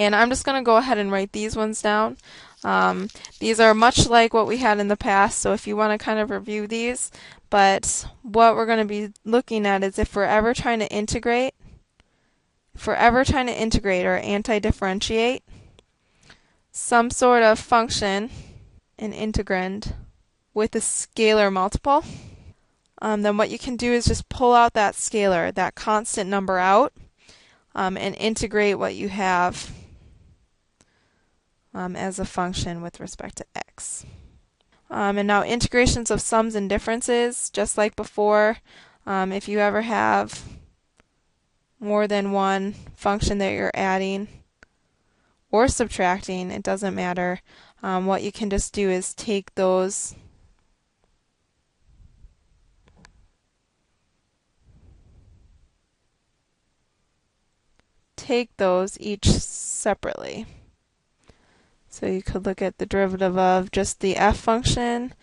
And I'm just going to go ahead and write these ones down. These are much like what we had in the past, so if you want to kind of review these, but what we're going to be looking at is if we're ever trying to integrate, or anti-differentiate some sort of function, an integrand, with a scalar multiple, then what you can do is just pull out that scalar, that constant number out, and integrate what you have as a function with respect to x. And now integrations of sums and differences, just like before, if you ever have more than one function that you're adding or subtracting, it doesn't matter. What you can just do is take those each separately. So you could look at the derivative of just the f function,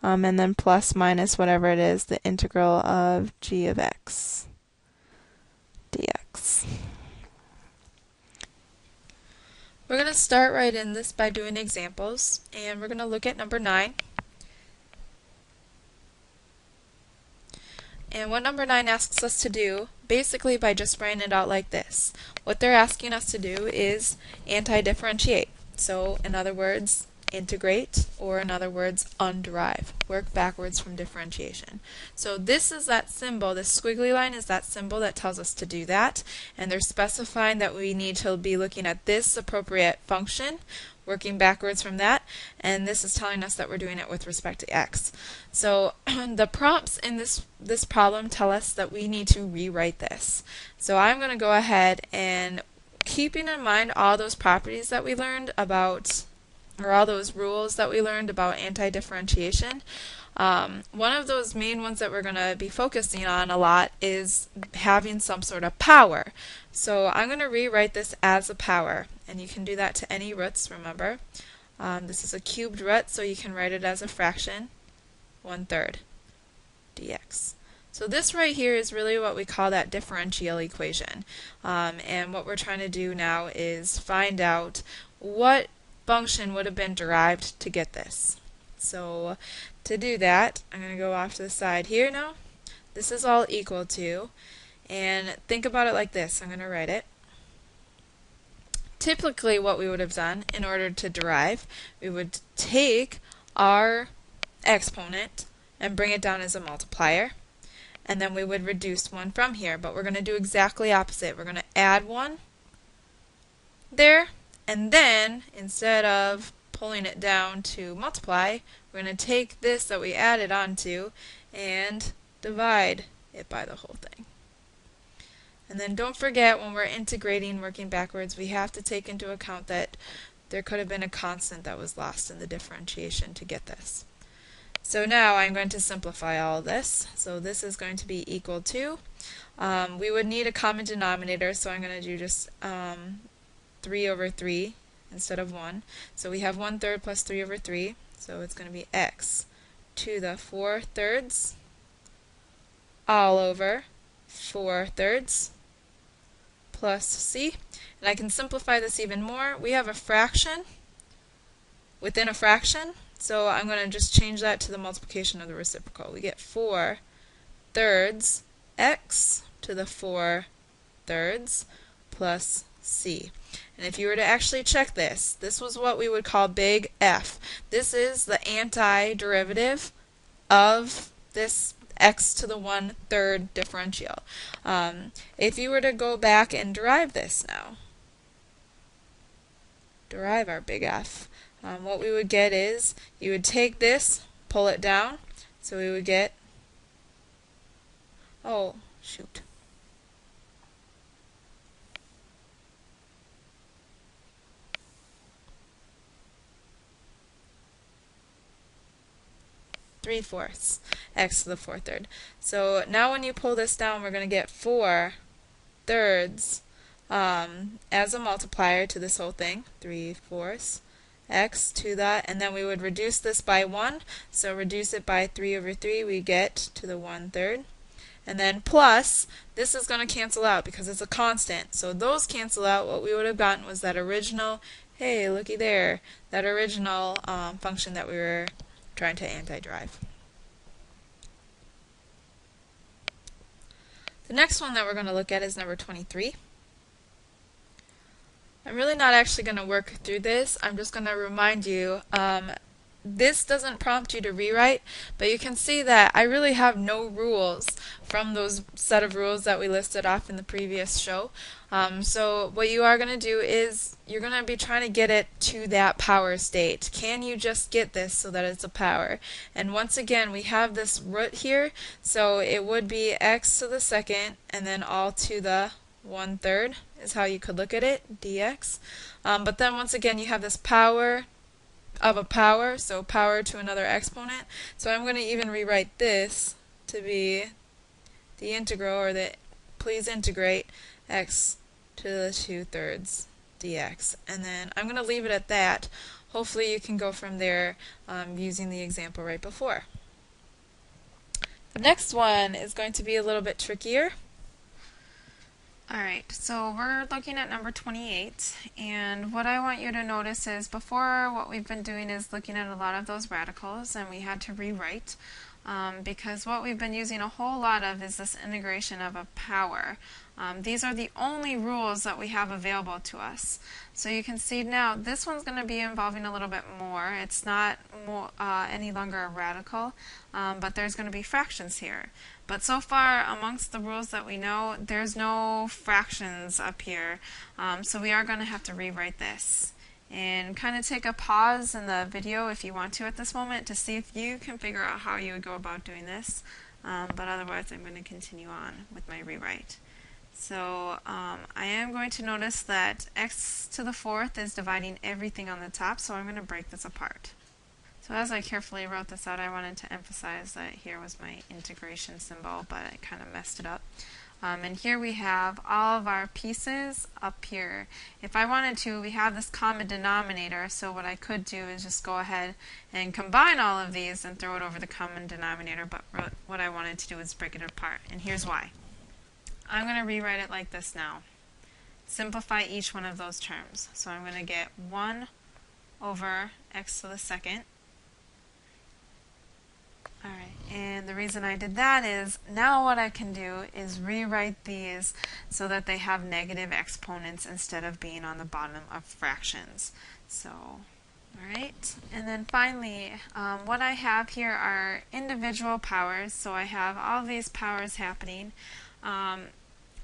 and then plus minus whatever it is, the integral of g of x dx. We're going to start right in this by doing examples, and we're going to look at number 9. And what number 9 asks us to do, basically by just writing it out like this, what they're asking us to do is anti-differentiate. So, in other words, integrate, or in other words, underive. Work backwards from differentiation. So this is that symbol, this squiggly line is that symbol that tells us to do that, and they're specifying that we need to be looking at this appropriate function, working backwards from that, and this is telling us that we're doing it with respect to x. So the prompts in this problem tell us that we need to rewrite this. So I'm going to go ahead and, keeping in mind all those properties that we learned about, or all those rules that we learned about anti-differentiation, one of those main ones that we're going to be focusing on a lot is having some sort of power. So I'm going to rewrite this as a power, and you can do that to any roots, remember. This is a cubed root, so you can write it as a fraction, 1/3 dx. So this right here is really what we call that differential equation. And what we're trying to do now is find out what function would have been derived to get this. So to do that, I'm going to go off to the side here now. This is all equal to, and think about it like this. I'm going to write it. Typically what we would have done in order to derive, we would take our exponent and bring it down as a multiplier, and then we would reduce 1 from here, but we're going to do exactly opposite. We're going to add 1 there, and then instead of pulling it down to multiply, we're going to take this that we added onto and divide it by the whole thing. And then don't forget, when we're integrating, working backwards, we have to take into account that there could have been a constant that was lost in the differentiation to get this. So now I'm going to simplify all of this. So this is going to be equal to, we would need a common denominator, so I'm going to do just 3/3 instead of 1. So we have 1/3 plus 3/3, so it's going to be x to the 4/3 all over 4/3 plus c. And I can simplify this even more. We have a fraction within a fraction, so I'm going to just change that to the multiplication of the reciprocal. We get 4/3 x to the 4/3 plus c. And if you were to actually check this, this was what we would call big F. This is the antiderivative of this x to the 1/3 differential. If you were to go back and derive this now, derive our big F, what we would get is, you would take this, pull it down, so we would get, oh, shoot. Three-fourths x to the 4/3. So now when you pull this down, we're going to get 4/3 as a multiplier to this whole thing, 3/4 x to that, and then we would reduce this by 1, so reduce it by 3/3, we get to the 1/3, and then plus, this is going to cancel out because it's a constant. So those cancel out. What we would have gotten was that original, hey, looky there, that original function that we were trying to antiderive. The next one that we're going to look at is number 23. I'm really not actually going to work through this. I'm just going to remind you, this doesn't prompt you to rewrite, but you can see that I really have no rules from those set of rules that we listed off in the previous show. So what you are going to do is you're going to be trying to get it to that power state. Can you just get this so that it's a power? And once again, we have this root here, so it would be x to the second and then all to the 1/3 is how you could look at it, dx. But then once again, you have this power of a power, so power to another exponent. So I'm going to even rewrite this to be the integral, or the please integrate x to the 2/3 dx. And then I'm going to leave it at that. Hopefully you can go from there using the example right before. The next one is going to be a little bit trickier. Alright, so we're looking at number 28, and what I want you to notice is before what we've been doing is looking at a lot of those radicals, and we had to rewrite because what we've been using a whole lot of is this integration of a power. These are the only rules that we have available to us. So you can see now this one's going to be involving a little bit more. It's not any longer a radical, but there's going to be fractions here. But so far, amongst the rules that we know, there's no fractions up here. So we are going to have to rewrite this. And kind of take a pause in the video if you want to at this moment to see if you can figure out how you would go about doing this. But otherwise, I'm going to continue on with my rewrite. So I am going to notice that x to the 4th is dividing everything on the top, so I'm going to break this apart. So as I carefully wrote this out, I wanted to emphasize that here was my integration symbol, but I kind of messed it up. And here we have all of our pieces up here. If I wanted to, we have this common denominator, so what I could do is just go ahead and combine all of these and throw it over the common denominator, but what I wanted to do is break it apart, and here's why. I'm going to rewrite it like this now. Simplify each one of those terms. So I'm going to get 1 over x to the second. Alright, and the reason I did that is now what I can do is rewrite these so that they have negative exponents instead of being on the bottom of fractions. So, alright, and then finally, what I have here are individual powers. So I have all these powers happening.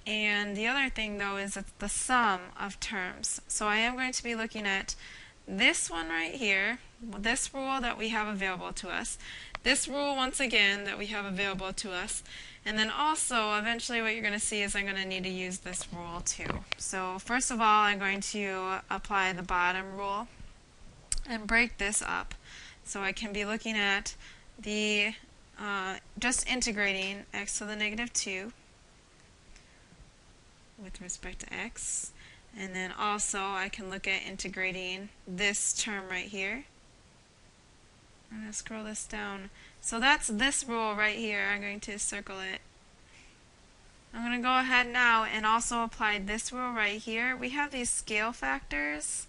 And the other thing though is it's the sum of terms. So I am going to be looking at this one right here, this rule that we have available to us, this rule once again that we have available to us, and then also eventually what you're going to see is I'm going to need to use this rule too. So first of all, I'm going to apply the bottom rule and break this up. So I can be looking at the just integrating x to the negative 2 with respect to x, and then also I can look at integrating this term right here. I'm going to scroll this down. So that's this rule right here. I'm going to circle it. I'm going to go ahead now and also apply this rule right here. We have these scale factors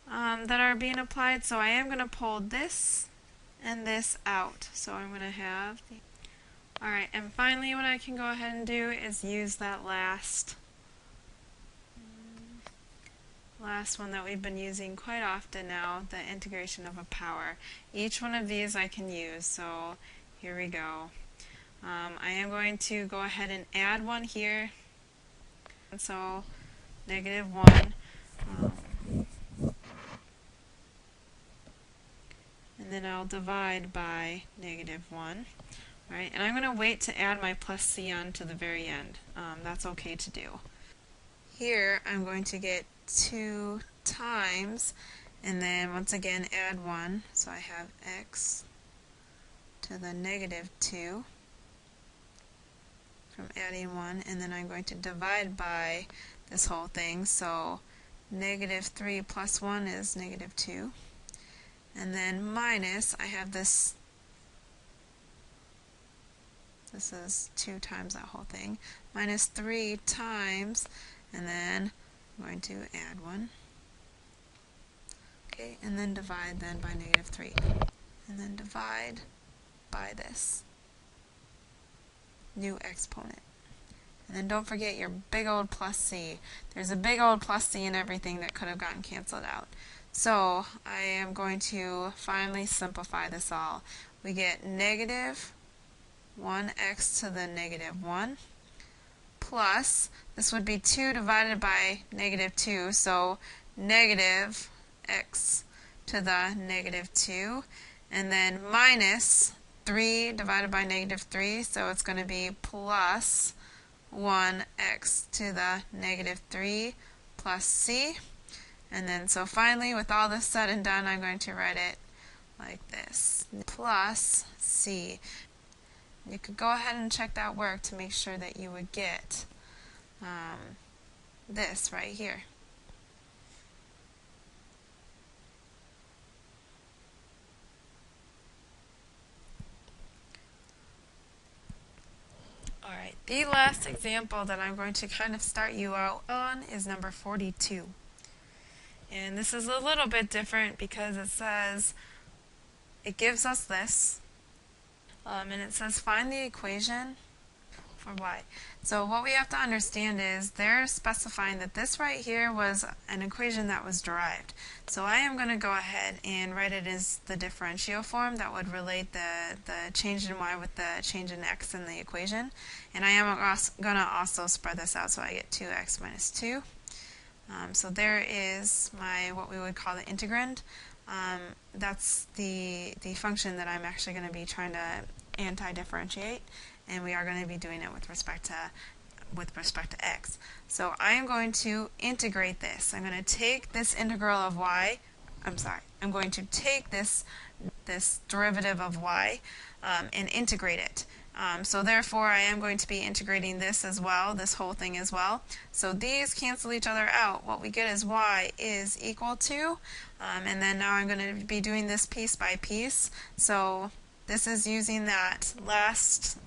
that are being applied, so I am going to pull this and this out. So I'm going to have alright, and finally what I can go ahead and do is use that last one that we've been using quite often now, the integration of a power. Each one of these I can use, so here we go. I am going to go ahead and add one here, and so negative 1, and then I'll divide by negative 1. Right, and I'm going to wait to add my plus c on to the very end. That's okay to do. Here I'm going to get 2 times, and then once again add 1, so I have x to the negative 2 from adding 1, and then I'm going to divide by this whole thing, so negative 3 plus 1 is negative 2, and then minus, I have this This is 2 times that whole thing, minus 3 times, and then I'm going to add 1. Okay, and then divide then by negative 3. And then divide by this new exponent. And then don't forget your big old plus c. There's a big old plus c in everything that could have gotten canceled out. So I am going to finally simplify this all. We get negative 1x to the negative 1 plus, this would be 2 divided by negative 2, so negative x to the negative 2, and then minus 3 divided by negative 3, so it's going to be plus 1x to the negative 3 plus c. And then so finally, with all this said and done, I'm going to write it like this, plus c. You could go ahead and check that work to make sure that you would get this right here. Alright, the last example that I'm going to kind of start you out on is number 42. And this is a little bit different because it says, it gives us this, and it says find the equation for y. So what we have to understand is they're specifying that this right here was an equation that was derived. So I am going to go ahead and write it as the differential form that would relate the change in y with the change in x in the equation. And I am going to also spread this out, so I get 2x minus 2. So there is my, what we would call the integrand. That's the function that I'm actually going to be trying to anti-differentiate, and we are going to be doing it with respect to x. So I am going to integrate this. I'm going to take this integral of y, I'm going to take this derivative of y and integrate it. So therefore I am going to be integrating this as well, this whole thing as well. So these cancel each other out. What we get is y is equal to, and then now I'm going to be doing this piece by piece. So this is using that last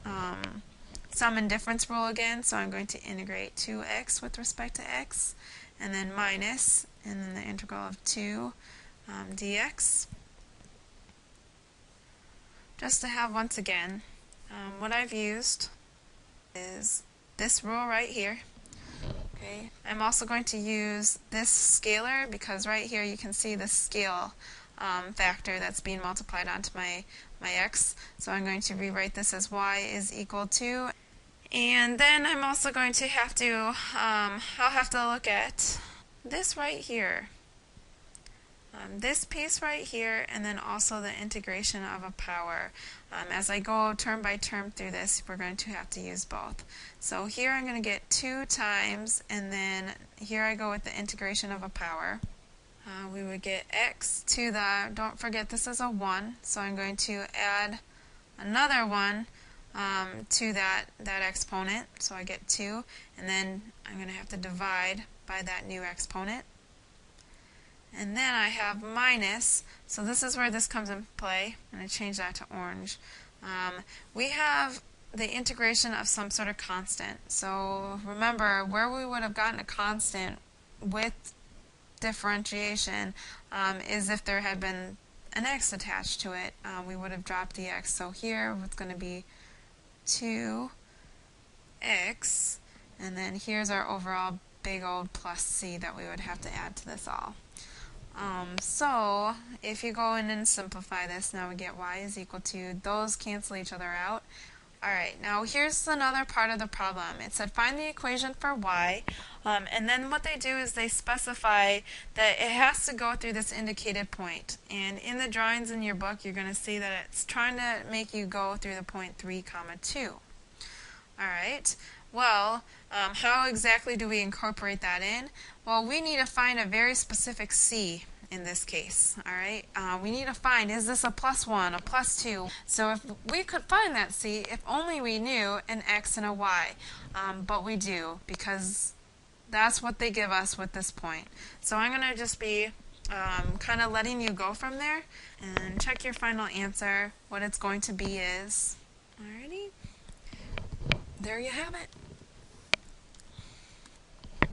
sum and difference rule again. So I'm going to integrate 2x with respect to x, and then minus, and then the integral of 2 dx. Just to have, once again, what I've used is this rule right here. Okay. I'm also going to use this scalar because right here you can see the scale factor that's being multiplied onto my x. So I'm going to rewrite this as y is equal to, and then I'm also going to have to, I'll have to look at this right here. This piece right here, and then also the integration of a power. As I go term by term through this, we're going to have to use both. So here I'm going to get 2 times, and then here I go with the integration of a power. We would get x to the, don't forget this is a 1, so I'm going to add another 1 to that exponent, so I get 2, and then I'm going to have to divide by that new exponent. And then I have minus, so this is where this comes into play. I'm going to change that to orange. We have the integration of some sort of constant. So remember, where we would have gotten a constant with differentiation is if there had been an x attached to it. We would have dropped the x. So here it's going to be 2x, and then here's our overall big old plus c that we would have to add to this all. So if you go in and simplify this, now we get y is equal to, those cancel each other out. Alright, now here's another part of the problem. It said find the equation for y, and then what they do is they specify that it has to go through this indicated point. And in the drawings in your book, you're going to see that it's trying to make you go through the point 3, 2. Alright, well, how exactly do we incorporate that in? Well, we need to find a very specific c in this case. Alright, we need to find, is this a +1, a +2? So if we could find that c, if only we knew an x and a y. But we do, because that's what they give us with this point. So I'm going to just be kind of letting you go from there and check your final answer. What it's going to be is, alrighty. there you have it.